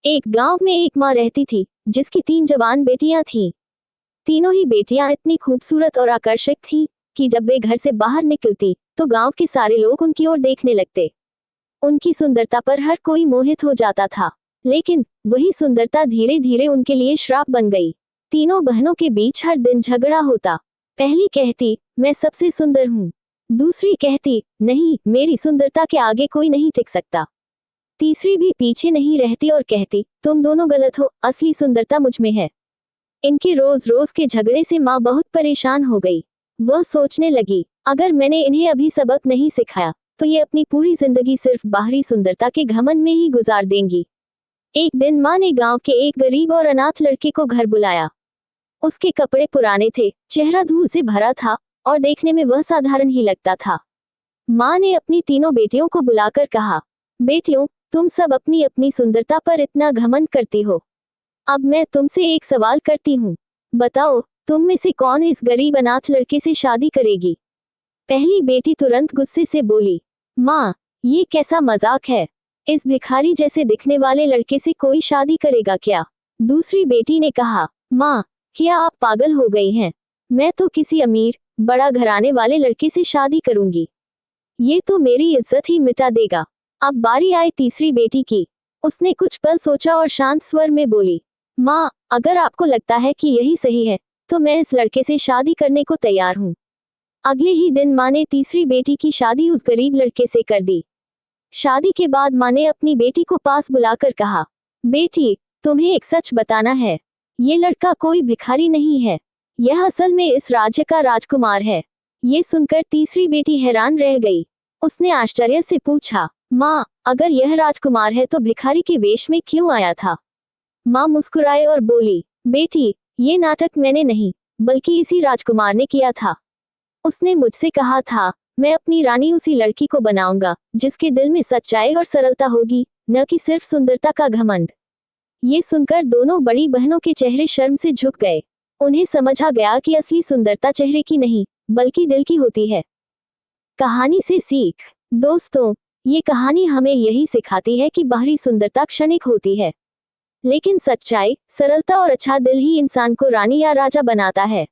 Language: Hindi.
एक गांव में एक माँ रहती थी जिसकी 3 जवान बेटियां थीं। तीनों ही बेटियां इतनी खूबसूरत और आकर्षक थीं कि जब वे घर से बाहर निकलती तो गांव के सारे लोग उनकी ओर देखने लगते। उनकी सुंदरता पर हर कोई मोहित हो जाता था, लेकिन वही सुंदरता धीरे धीरे उनके लिए श्राप बन गई। तीनों बहनों के बीच हर दिन झगड़ा होता। पहली कहती, मैं सबसे सुंदर हूँ। दूसरी कहती, नहीं, मेरी सुंदरता के आगे कोई नहीं टिक सकता। तीसरी भी पीछे नहीं रहती और कहती, तुम दोनों गलत हो, असली सुंदरता मुझ में है। इनके रोज रोज के झगड़े से माँ बहुत परेशान हो गई। वह सोचने लगी, अगर मैंने इन्हें अभी सबक नहीं सिखाया तो ये अपनी पूरी जिंदगी सिर्फ बाहरी सुंदरता के घमंड में ही गुजार देंगी। एक दिन माँ ने गांव के एक गरीब और अनाथ लड़के को घर बुलाया। उसके कपड़े पुराने थे, चेहरा धूल से भरा था और देखने में वह साधारण ही लगता था। माँ ने अपनी तीनों बेटियों को बुलाकर कहा, बेटियों, तुम सब अपनी अपनी सुंदरता पर इतना घमंड करती हो। अब मैं तुमसे एक सवाल करती हूँ, बताओ, तुम में से कौन इस गरीब अनाथ लड़के से शादी करेगी? पहली बेटी तुरंत गुस्से से बोली, माँ, ये कैसा मजाक है? इस भिखारी जैसे दिखने वाले लड़के से कोई शादी करेगा क्या? दूसरी बेटी ने कहा, माँ, क्या आप पागल हो गई हैं? मैं तो किसी अमीर बड़ा घराने वाले लड़के से शादी करूंगी। ये तो मेरी इज्जत ही मिटा देगा। अब बारी आई तीसरी बेटी की। उसने कुछ पल सोचा और शांत स्वर में बोली, माँ, अगर आपको लगता है कि यही सही है तो मैं इस लड़के से शादी करने को तैयार हूँ। अगले ही दिन माँ ने तीसरी बेटी की शादी उस गरीब लड़के से कर दी। शादी के बाद माँ ने अपनी बेटी को पास बुलाकर कहा, बेटी, तुम्हें एक सच बताना है, ये लड़का कोई भिखारी नहीं है, यह असल में इस राज्य का राजकुमार है। ये सुनकर तीसरी बेटी हैरान रह गई। उसने आश्चर्य से पूछा, माँ, अगर यह राजकुमार है तो भिखारी के वेश में क्यों आया था? माँ मुस्कुराए और बोली, बेटी, ये नाटक मैंने नहीं बल्कि इसी राजकुमार ने किया था। उसने मुझसे कहा था, मैं अपनी रानी उसी लड़की को बनाऊंगा जिसके दिल में सच्चाई और सरलता होगी, न कि सिर्फ सुंदरता का घमंड। ये सुनकर दोनों बड़ी बहनों के चेहरे शर्म से झुक गए। उन्हें समझ आ गया कि असली सुंदरता चेहरे की नहीं बल्कि दिल की होती है। कहानी से सीख। दोस्तों, ये कहानी हमें यही सिखाती है कि बाहरी सुंदरता क्षणिक होती है, लेकिन सच्चाई, सरलता और अच्छा दिल ही इंसान को रानी या राजा बनाता है।